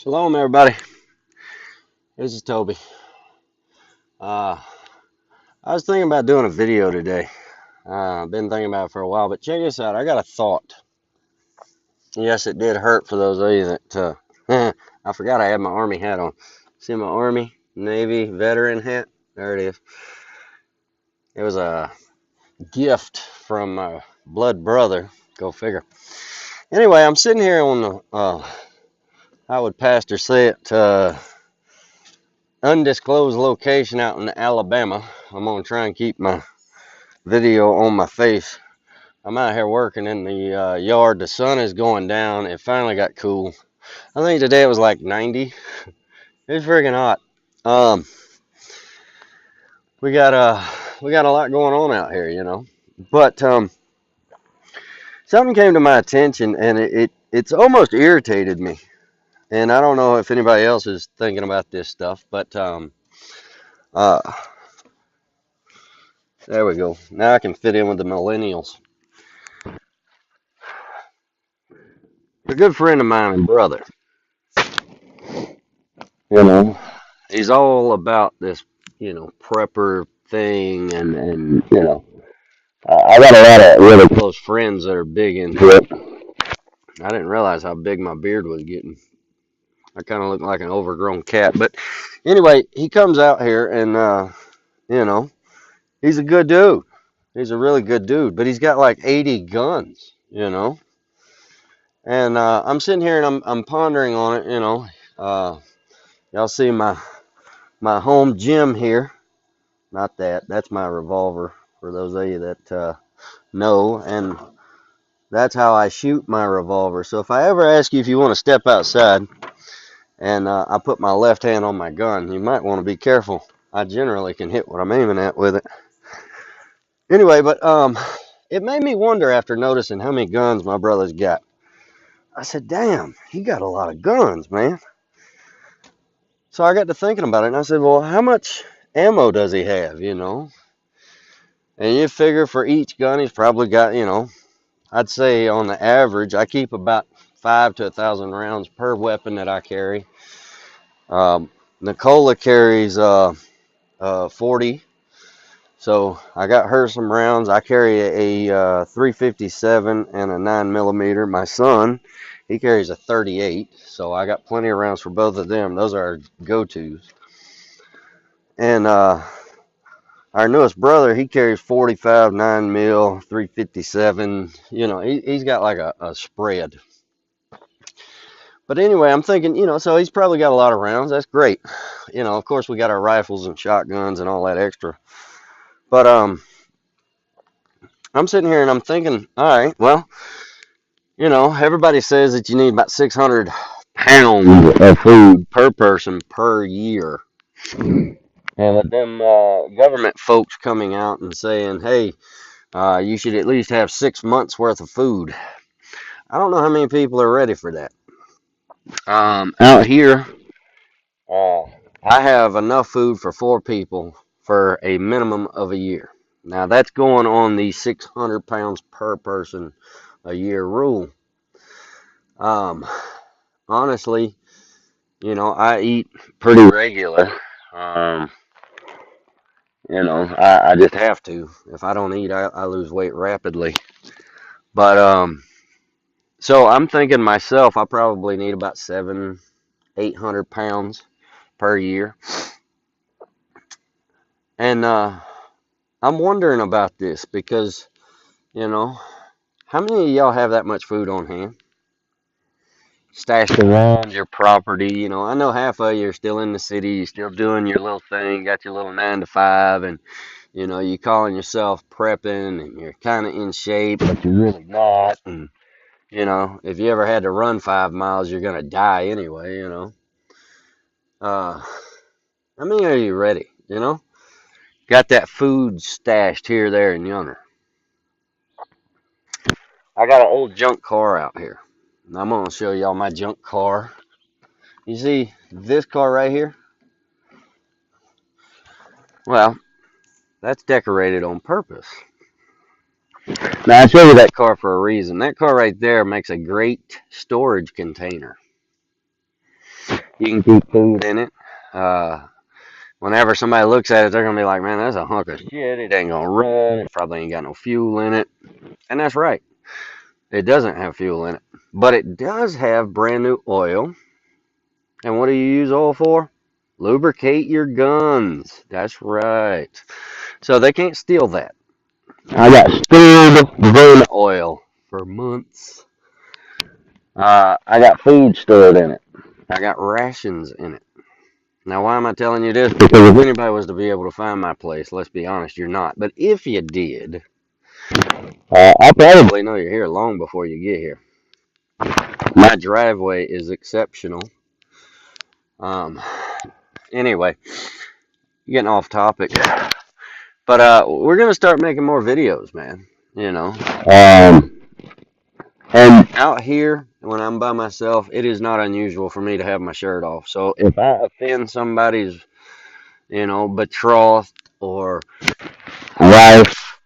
Shalom, everybody. This is Toby. I was thinking about doing a video today. I've been thinking about it for a while, but check this out. I got a thought. Yes, it did hurt for those of you that, I forgot I had my Army hat on. See my Army, Navy veteran hat? There it is. It was a gift from my blood brother. Go figure. Anyway, I'm sitting here on the, how would pastor say it, undisclosed location out in Alabama. I'm going to try and keep my video on my face. I'm out here working in the yard. The sun is going down. It finally got cool. I think today it was like 90. It's freaking hot. Um, we got a lot going on out here, you know. But something came to my attention, and it's almost irritated me. And I don't know if anybody else is thinking about this stuff, but uh, there we go. Now I can fit in with the millennials. A good friend of mine and brother, you know, he's all about this, prepper thing, and I got a lot of really close friends that are big into it. I didn't realize how big my beard was getting. I kind of look like an overgrown cat. But anyway, he comes out here and, you know, he's a good dude. He's a really good dude, but he's got like 80 guns, you know. And I'm sitting here and I'm pondering on it, you know. Y'all see my home gym here. Not that. That's my revolver, for those of you that know. And that's how I shoot my revolver. So if I ever ask you if you want to step outside and I put my left hand on my gun, you might want to be careful. I generally can hit what I'm aiming at with it. Anyway, but it made me wonder after noticing how many guns my brother's got. I said, damn, he got a lot of guns, man. So I got to thinking about it, and I said, well, how much ammo does he have, you know? And you figure for each gun, he's probably got, I'd say on the average, I keep about 5 to 1,000 rounds per weapon that I carry. Nicola carries 40, so I got her some rounds. I carry a 357 and a 9mm. My son, he carries a 38, so I got plenty of rounds for both of them. Those are our go-tos. And our newest brother, he carries 45, 9mm, 357. You know, he's got like a spread. But anyway, I'm thinking, so he's probably got a lot of rounds. That's great. Of course, we got our rifles and shotguns and all that extra. But I'm sitting here and I'm thinking, all right, well, everybody says that you need about 600 pounds of food per person per year. And with them government folks coming out and saying, hey, you should at least have 6 months worth of food. I don't know how many people are ready for that. Out here, uh, I have enough food for 4 people for a minimum of a year. Now that's going on the 600 pounds per person a year rule. Honestly, I eat pretty regular. I just have to. If I don't eat, I lose weight rapidly. But so I'm thinking myself, I probably need about 800 pounds per year. And I'm wondering about this because, how many of y'all have that much food on hand? Stashed around your property. I know half of you are still in the city, you're still doing your little thing, got your little 9 to 5, and you calling yourself prepping, and you're kind of in shape, but you're really not. And if you ever had to run 5 miles, you're gonna die anyway. How many are you ready? Got that food stashed here, there, and yonder. I got an old junk car out here. And I'm gonna show y'all my junk car. You see this car right here? Well, that's decorated on purpose. Now I show you that car for a reason. That car right there makes a great storage container. You can keep food in it. Whenever somebody looks at it, they're gonna be like, "Man, that's a hunk of shit. It ain't gonna run. It probably ain't got no fuel in it." And that's right. It doesn't have fuel in it, but it does have brand new oil. And what do you use oil for? Lubricate your guns. That's right. So they can't steal that. I got stored VIN oil for months. I got food stored in it. I got rations in it. Now, why am I telling you this? Because if anybody was to be able to find my place, let's be honest, you're not. But if you did, I probably know you're here long before you get here. My driveway is exceptional. Um, anyway, getting off topic. But we're gonna start making more videos, man. You know, and out here when I'm by myself, it is not unusual for me to have my shirt off. So if I offend somebody's, betrothed or wife,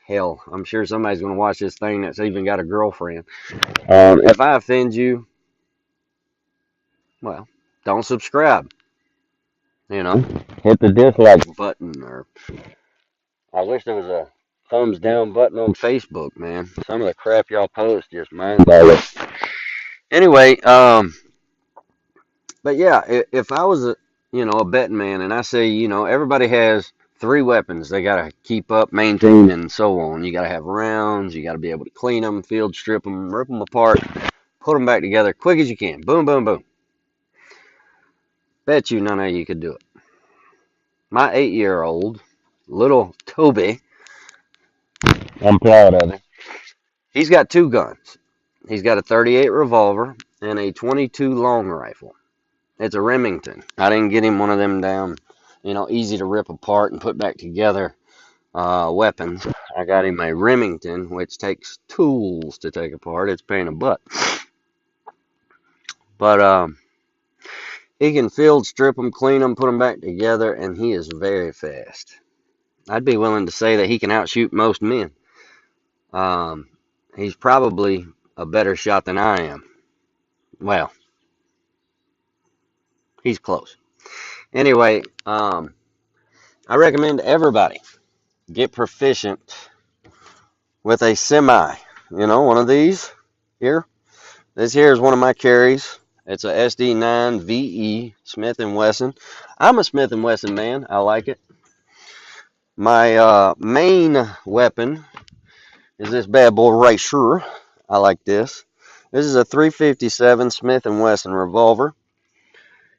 hell, I'm sure somebody's gonna watch this thing that's even got a girlfriend. If I offend you, well, don't subscribe. Hit the dislike button, or I wish there was a thumbs down button on Facebook, man. Some of the crap y'all post just mind boggling. Anyway, but yeah, if I was a betting man, and I say, everybody has three weapons they gotta keep up, maintain, and so on. You gotta have rounds. You gotta be able to clean them, field strip them, rip them apart, put them back together quick as you can. Boom, boom, boom. Bet you none of you could do it. My 8-year-old, little Toby, I'm proud of him. He's got two guns. He's got a 38 revolver and a 22 long rifle. It's a Remington. I didn't get him one of them down, easy to rip apart and put back together weapons. I got him a Remington, which takes tools to take apart. It's a pain in the butt. But he can field strip them, clean them, put them back together, and he is very fast. I'd be willing to say that he can outshoot most men. He's probably a better shot than I am. Well, he's close. Anyway, I recommend everybody get proficient with a semi. One of these here. This here is one of my carries. It's a SD9 VE Smith & Wesson. I'm a Smith & Wesson man. I like it. My main weapon is this bad boy right here. I like this. This is a 357 Smith & Wesson revolver.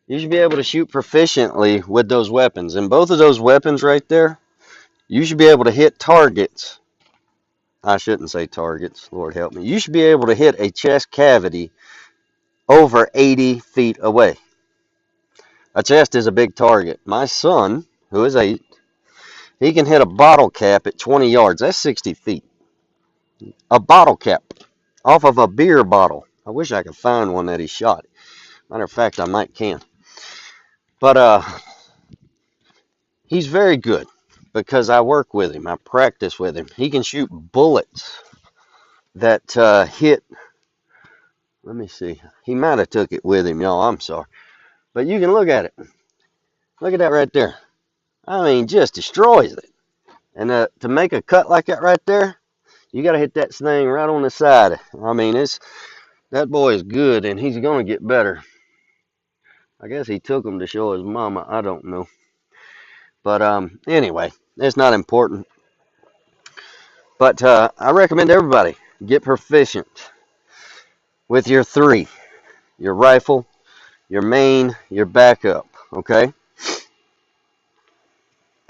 You should be able to shoot proficiently with those weapons. And both of those weapons right there, you should be able to hit targets. I shouldn't say targets, Lord help me. You should be able to hit a chest cavity over 80 feet away. A chest is a big target. My son, who is 8, he can hit a bottle cap at 20 yards. That's 60 feet. A bottle cap off of a beer bottle. I wish I could find one that he shot. Matter of fact, I might can. But he's very good because I work with him. I practice with him. He can shoot bullets that hit. Let me see. He might have took it with him, y'all. I'm sorry. But you can look at it. Look at that right there. I mean, just destroys it. And to make a cut like that right there, you got to hit that thing right on the side. I mean, that boy is good, and he's going to get better. I guess he took him to show his mama. I don't know. But anyway, it's not important. But I recommend everybody get proficient with your three. Your rifle, your main, your backup. Okay?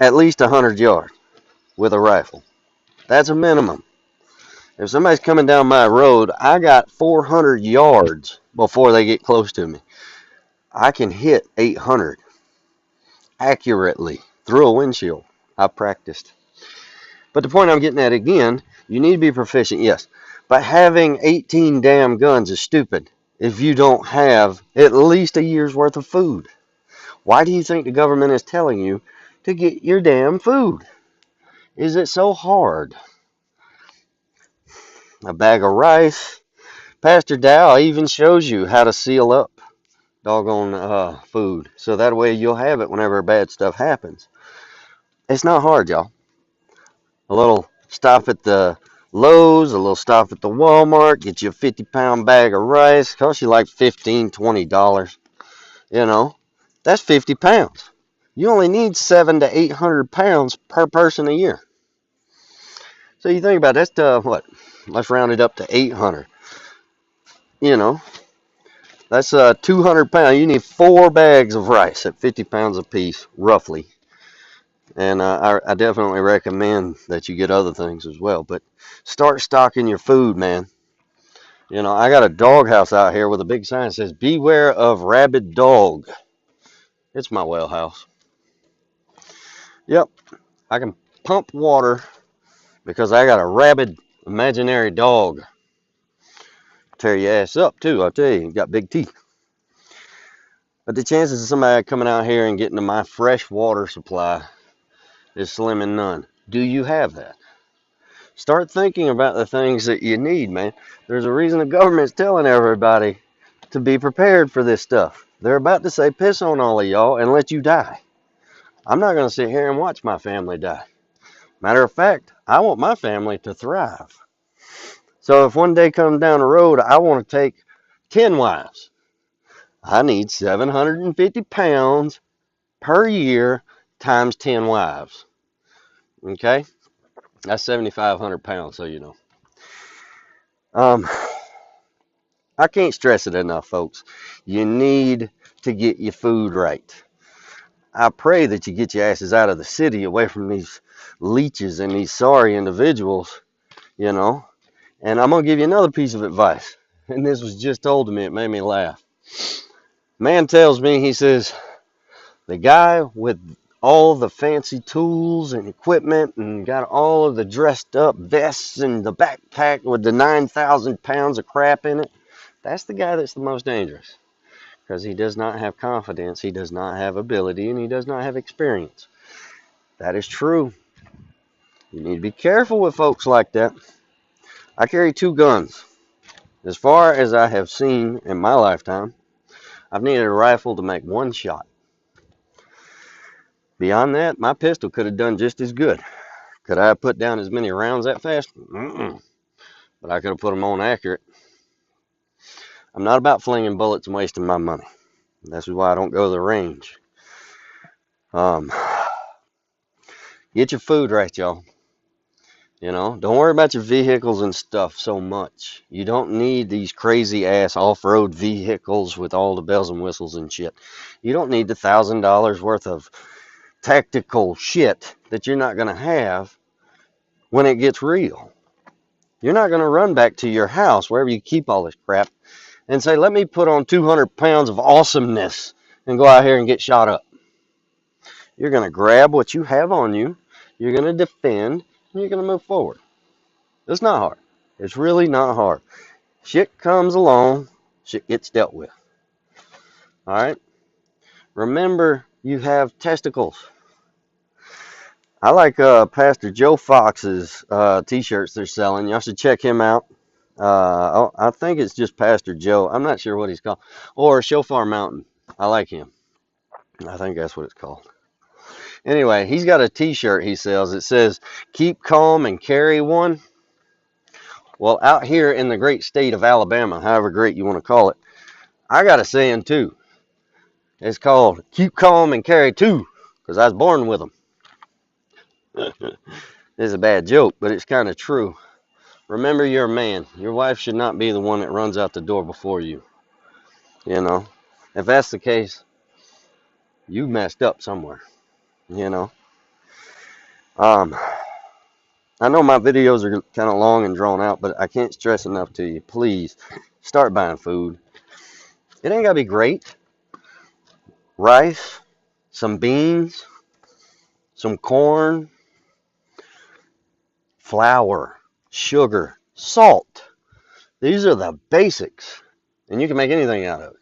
At least 100 yards with a rifle. That's a minimum. If somebody's coming down my road, I got 400 yards before they get close to me. I can hit 800 accurately through a windshield. I practiced. But the point I'm getting at again, you need to be proficient, yes. But having 18 damn guns is stupid if you don't have at least a year's worth of food. Why do you think the government is telling you to get your damn food? Is it so hard? A bag of rice, Pastor Dow even shows you how to seal up doggone food, so that way you'll have it whenever bad stuff happens. It's not hard, y'all. A little stop at the Lowe's, a little stop at the Walmart, get you a 50-pound bag of rice, costs you like $15-$20. You know, that's 50 pounds. You only need 700 to 800 pounds per person a year. So you think about it, that's what? Let's round it up to 800. You know, that's 200 pounds. You need 4 bags of rice at 50 pounds a piece, roughly. And I definitely recommend that you get other things as well. But start stocking your food, man. You know, I got a dog house out here with a big sign that says, "Beware of rabid dog." It's my well house. Yep, I can pump water because I got a rabid imaginary dog. Tear your ass up, too, I'll tell you. You got big teeth. But the chances of somebody coming out here and getting to my fresh water supply is slim and none. Do you have that? Start thinking about the things that you need, man. There's a reason the government's telling everybody to be prepared for this stuff. They're about to say piss on all of y'all and let you die. I'm not going to sit here and watch my family die. Matter of fact, I want my family to thrive. So if one day comes down the road, I want to take 10 wives. I need 750 pounds per year times 10 wives. Okay? That's 7,500 pounds, so you know. I can't stress it enough, folks. You need to get your food right. I pray that you get your asses out of the city, away from these leeches and these sorry individuals, you know. And I'm going to give you another piece of advice. And this was just told to me. It made me laugh. Man tells me, he says, the guy with all the fancy tools and equipment and got all of the dressed up vests and the backpack with the 9,000 pounds of crap in it, that's the guy that's the most dangerous. Because he does not have confidence, he does not have ability, and he does not have experience. That is true. You need to be careful with folks like that. I carry 2 guns. As far as I have seen in my lifetime, I've needed a rifle to make 1 shot. Beyond that, my pistol could have done just as good. Could I have put down as many rounds that fast? But I could have put them on accurate. I'm not about flinging bullets and wasting my money. That's why I don't go to the range. Get your food right, y'all. You know, don't worry about your vehicles and stuff so much. You don't need these crazy ass off-road vehicles with all the bells and whistles and shit. You don't need the $1,000 worth of tactical shit that you're not going to have when it gets real. You're not going to run back to your house, wherever you keep all this crap, and say, let me put on 200 pounds of awesomeness and go out here and get shot up. You're going to grab what you have on you, you're going to defend, and you're going to move forward. It's not hard. It's really not hard. Shit comes along, shit gets dealt with. All right? Remember, you have testicles. I like Pastor Joe Fox's t-shirts they're selling. Y'all should check him out. I think it's just Pastor Joe. I'm not sure what he's called. Or Shofar Mountain. I like him. I think that's what it's called. Anyway, he's got a t-shirt he sells. It says, "Keep calm and carry one." Well, out here in the great state of Alabama, however great you want to call it, I got a saying too. It's called, "Keep calm and carry two," because I was born with them. It's a bad joke, but it's kind of true. Remember, you're a man. Your wife should not be the one that runs out the door before you. You know, if that's the case, you messed up somewhere. You know, I know my videos are kind of long and drawn out, but I can't stress enough to you. Please start buying food. It ain't gotta be great. Rice, some beans, some corn, flour, sugar, salt. These are the basics, and you can make anything out of it.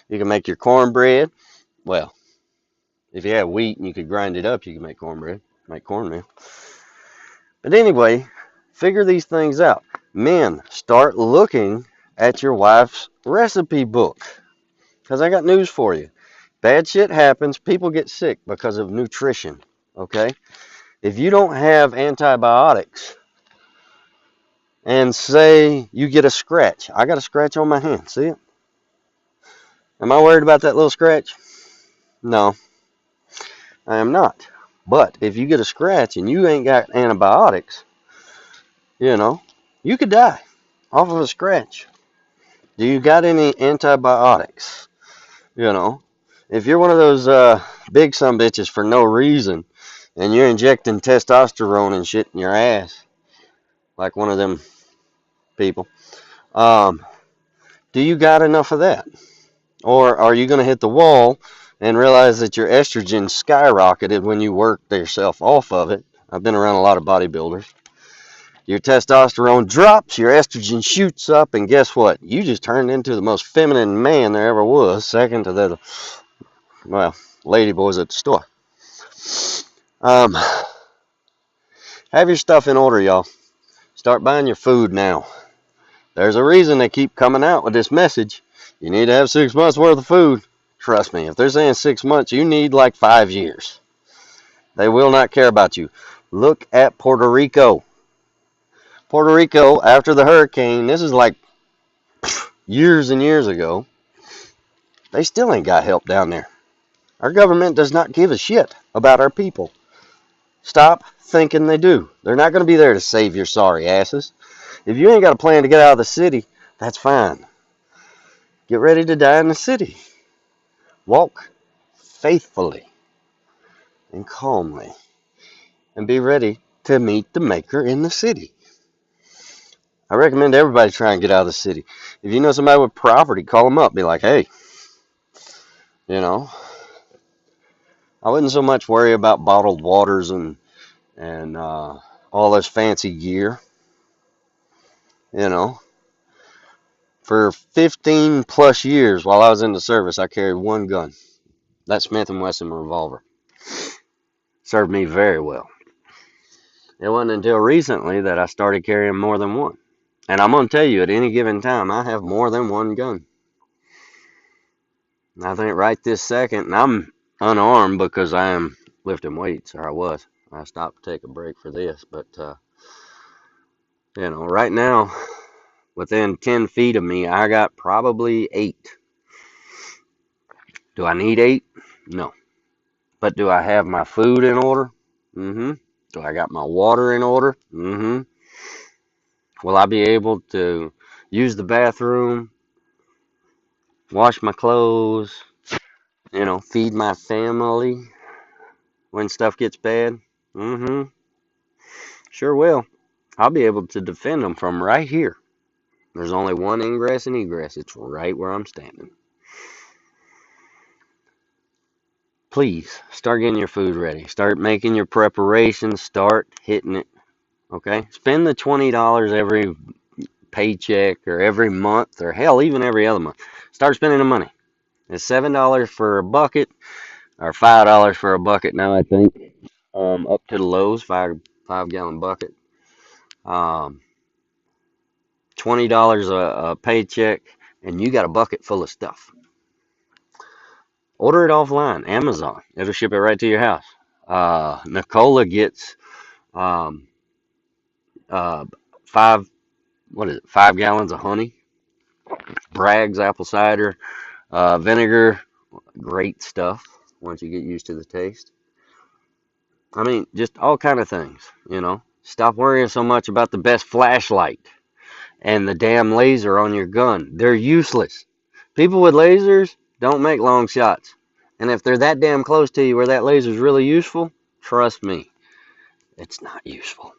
You can make your cornbread. Well, if you have wheat and you could grind it up, you can make cornbread, make cornmeal. But anyway, figure these things out. Men, start looking at your wife's recipe book. Because I got news for you. Bad shit happens. People get sick because of nutrition. Okay? If you don't have antibiotics and say you get a scratch, I got a scratch on my hand. See it? Am I worried about that little scratch? No, I am not. But if you get a scratch and you ain't got antibiotics, you know, you could die off of a scratch. Do you got any antibiotics? You know, if you're one of those big sumbitches for no reason and you're injecting testosterone and shit in your ass, like one of them people, um, do you got enough of that? Or are you going to hit the wall and realize that your estrogen skyrocketed when you worked yourself off of it? I've been around a lot of bodybuilders. Your testosterone drops, your estrogen shoots up, and guess what? You just turned into the most feminine man there ever was, second to the, well, lady boys at the store. Um, have your stuff in order, y'all. Start buying your food now. There's a reason they keep coming out with this message. You need to have 6 months worth of food. Trust me, if they're saying 6 months, you need like 5 years. They will not care about you. Look at Puerto Rico. Puerto Rico, after the hurricane, this is like years and years ago, they still ain't got help down there. Our government does not give a shit about our people. Stop thinking they do. They're not going to be there to save your sorry asses. If you ain't got a plan to get out of the city, that's fine. Get ready to die in the city. Walk faithfully and calmly and be ready to meet the maker in the city. I recommend everybody try and get out of the city. If you know somebody with property, call them up. Be like, hey, you know, I wouldn't so much worry about bottled waters and all this fancy gear. You know, for 15 plus years while I was in the service, I carried one gun. That Smith & Wesson revolver. Served me very well. It wasn't until recently that I started carrying more than one. And I'm going to tell you, at any given time, I have more than one gun. And I think right this second, and I'm unarmed because I am lifting weights, or I was. I stopped to take a break for this. But, you know, right now, within 10 feet of me, I got probably 8. Do I need 8? No. But do I have my food in order? Mm-hmm. Do I got my water in order? Mm-hmm. Will I be able to use the bathroom, wash my clothes, you know, feed my family when stuff gets bad? Mm-hmm. Sure will. I'll be able to defend them from right here. There's only one ingress and egress. It's right where I'm standing. Please start getting your food ready. Start making your preparations. Start hitting it. Okay? Spend the $20 every paycheck or every month or hell, even every other month. Start spending the money. It's $7 for a bucket or $5 for a bucket now, I think. Up to the Lowe's, five gallon bucket. Um, $20 a paycheck, and you got a bucket full of stuff. Order it offline, Amazon. It'll ship it right to your house. Nicola gets um, uh, five, what is it, 5 gallons of honey. Bragg's apple cider, vinegar, great stuff once you get used to the taste. I mean, just all kind of things, you know. Stop worrying so much about the best flashlight and the damn laser on your gun. They're useless. People with lasers don't make long shots. And if they're that damn close to you where that laser's really useful, trust me, it's not useful.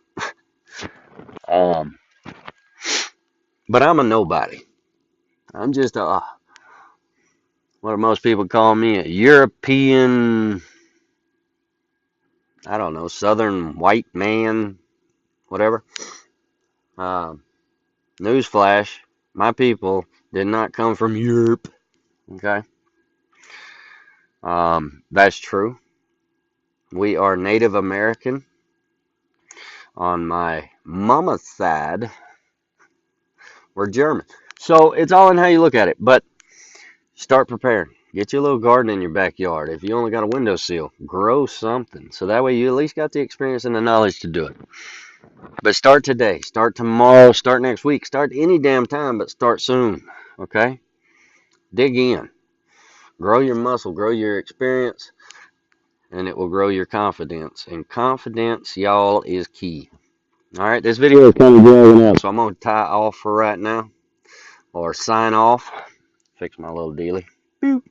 Um, but I'm a nobody. I'm just what do most people call me? A European, I don't know, Southern white man, whatever. Um, Newsflash, my people did not come from Europe. Okay? That's true. We are Native American. On my mama's side, we're German. So it's all in how you look at it. But start preparing. Get you a little garden in your backyard. If you only got a windowsill, grow something. So that way you at least got the experience and the knowledge to do it. But start today, start tomorrow, start next week, start any damn time, but start soon. Okay? Dig in. Grow your muscle, grow your experience, and it will grow your confidence. And confidence, y'all, is key. All right, this video is kind of dragging out, so I'm going to tie off for right now, or sign off. Fix my little dealy. Boop.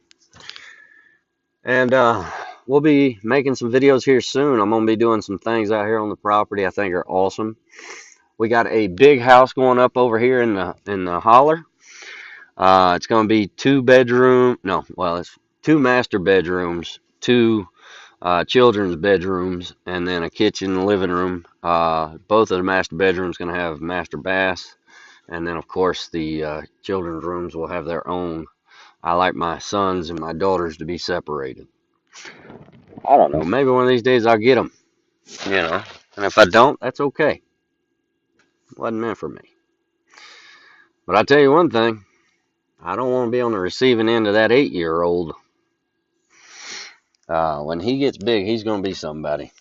And we'll be making some videos here soon. I'm going to be doing some things out here on the property I think are awesome. We got a big house going up over here in the holler. It's going to be it's two master bedrooms, two children's bedrooms, and then a kitchen and living room. Both of the master bedrooms going to have master baths, and then of course the children's rooms will have their own. I like my sons and my daughters to be separated. I don't know. Maybe one of these days I'll get them, you know. And if I don't, that's okay. It wasn't meant for me. But I tell you one thing, I don't want to be on the receiving end of that 8-year-old. When he gets big, he's going to be somebody.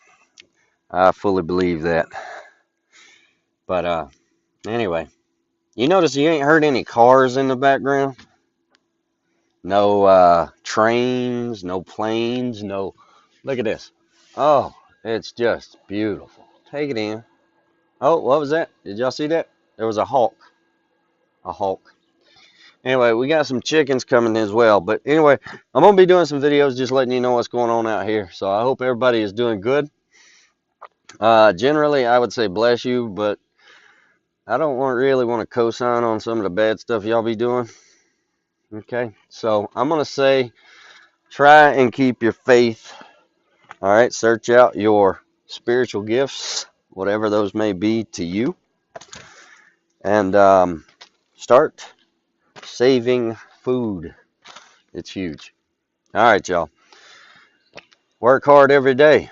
I fully believe that. But anyway, you notice you ain't heard any cars in the background? No trains, no planes, no. Look at this. Oh, it's just beautiful. Take it in. Oh, what was that? Did y'all see that? There was a hawk. A hawk. Anyway, we got some chickens coming as well. But anyway, I'm going to be doing some videos just letting you know what's going on out here. So I hope everybody is doing good. Generally, I would say bless you, but I don't really want to co-sign on some of the bad stuff y'all be doing. Okay, so I'm going to say try and keep your faith. All right, search out your spiritual gifts, whatever those may be to you. And start saving food. It's huge. All right, y'all. Work hard every day.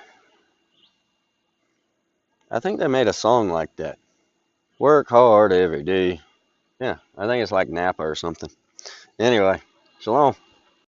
I think they made a song like that. Work hard every day. Yeah, I think it's like Napa or something. Anyway, shalom.